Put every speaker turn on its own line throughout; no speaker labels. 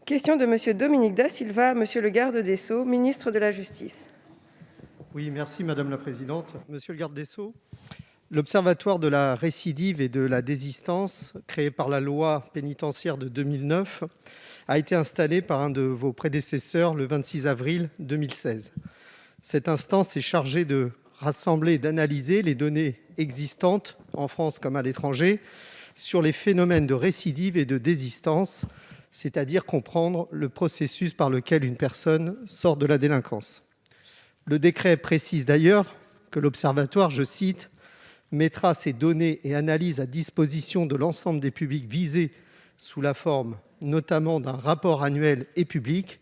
Question de Monsieur Dominique Da Silva, Monsieur le garde des Sceaux, ministre de la Justice.
Oui, merci Madame la Présidente. Monsieur le garde des Sceaux, l'Observatoire de la récidive et de la désistance, créé par la loi pénitentiaire de 2009, a été installé par un de vos prédécesseurs le 26 avril 2016. Cette instance est chargée de rassembler et d'analyser les données existantes, en France comme à l'étranger, sur les phénomènes de récidive et de désistance, c'est-à-dire comprendre le processus par lequel une personne sort de la délinquance. Le décret précise d'ailleurs que l'Observatoire, je cite, « mettra ces données et analyses à disposition de l'ensemble des publics visés sous la forme notamment d'un rapport annuel et public.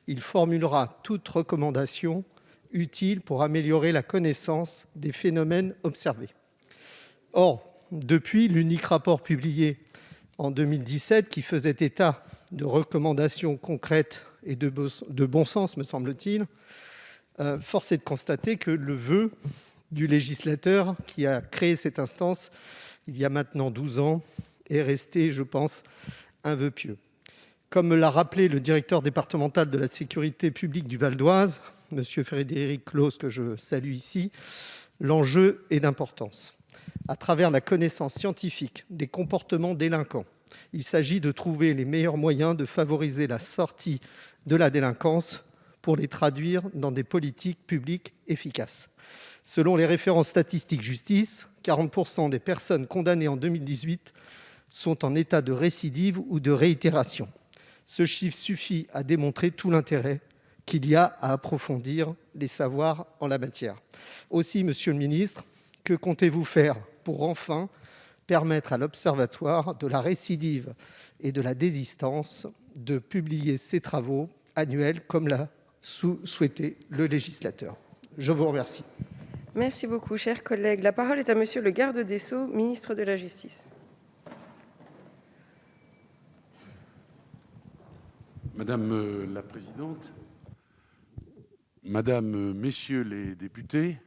Il formulera toute recommandation utile pour améliorer la connaissance des phénomènes observés. » Or, depuis l'unique rapport publié en 2017 qui faisait état de recommandations concrètes et de bon sens, me semble-t-il, force est de constater que le vœu du législateur qui a créé cette instance il y a maintenant 12 ans est resté, je pense, un vœu pieux. Comme me l'a rappelé le directeur départemental de la sécurité publique du Val-d'Oise, M. Frédéric Claus, que je salue ici, l'enjeu est d'importance. À travers la connaissance scientifique des comportements délinquants, il s'agit de trouver les meilleurs moyens de favoriser la sortie de la délinquance pour les traduire dans des politiques publiques efficaces. Selon les références statistiques justice, 40% des personnes condamnées en 2018 sont en état de récidive ou de réitération. Ce chiffre suffit à démontrer tout l'intérêt qu'il y a à approfondir les savoirs en la matière. Aussi, monsieur le ministre, que comptez-vous faire pour enfin permettre à l'Observatoire de la récidive et de la désistance de publier ses travaux annuels comme l'a souhaité le législateur? Je vous remercie.
Merci beaucoup, chers collègues. La parole est à Monsieur le garde des Sceaux, ministre de la Justice.
Madame la Présidente, Madame, Messieurs les députés,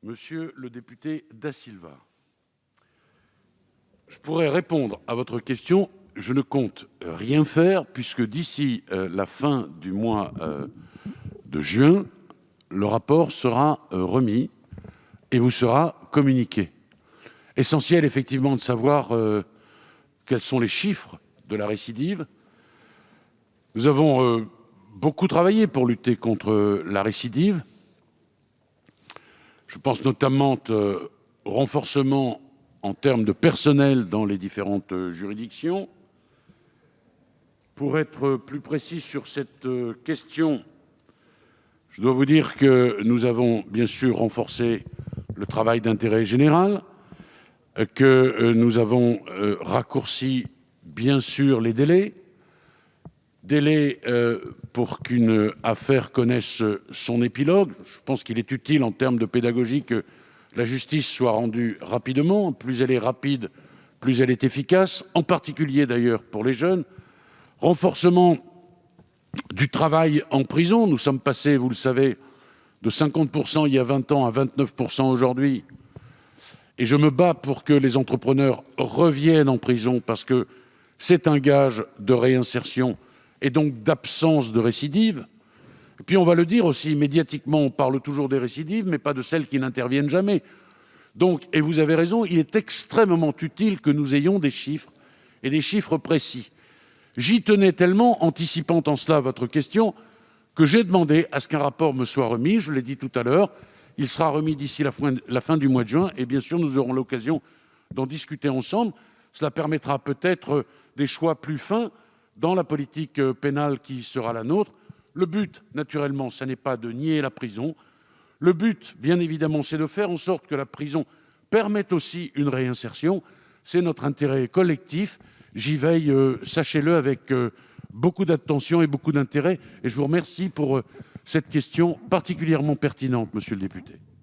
Monsieur le député Da Silva, je pourrais répondre à votre question. Je ne compte rien faire puisque d'ici la fin du mois de juin, le rapport sera remis et vous sera communiqué. Essentiel effectivement de savoir quels sont les chiffres de la récidive. Nous avons beaucoup travaillé pour lutter contre la récidive. Je pense notamment au renforcement en termes de personnel dans les différentes juridictions. Pour être plus précis sur cette question, je dois vous dire que nous avons bien sûr renforcé le travail d'intérêt général, que nous avons raccourci bien sûr les délais pour qu'une affaire connaisse son épilogue. Je pense qu'il est utile en termes de pédagogie que la justice soit rendue rapidement. Plus elle est rapide, plus elle est efficace, en particulier d'ailleurs pour les jeunes. Renforcement du travail en prison. Nous sommes passés, vous le savez, de 50% il y a 20 ans à 29% aujourd'hui. Et je me bats pour que les entrepreneurs reviennent en prison parce que c'est un gage de réinsertion et donc d'absence de récidive. Et puis on va le dire aussi, médiatiquement, on parle toujours des récidives, mais pas de celles qui n'interviennent jamais. Donc, et vous avez raison, il est extrêmement utile que nous ayons des chiffres, et des chiffres précis. J'y tenais tellement, anticipant en cela votre question, que j'ai demandé à ce qu'un rapport me soit remis. Je l'ai dit tout à l'heure, il sera remis d'ici la fin du mois de juin, et bien sûr, nous aurons l'occasion d'en discuter ensemble. Cela permettra peut-être des choix plus fins dans la politique pénale qui sera la nôtre. Le but, naturellement, ce n'est pas de nier la prison. Le but, bien évidemment, c'est de faire en sorte que la prison permette aussi une réinsertion. C'est notre intérêt collectif. J'y veille, sachez-le, avec beaucoup d'attention et beaucoup d'intérêt. Et je vous remercie pour cette question particulièrement pertinente, monsieur le député.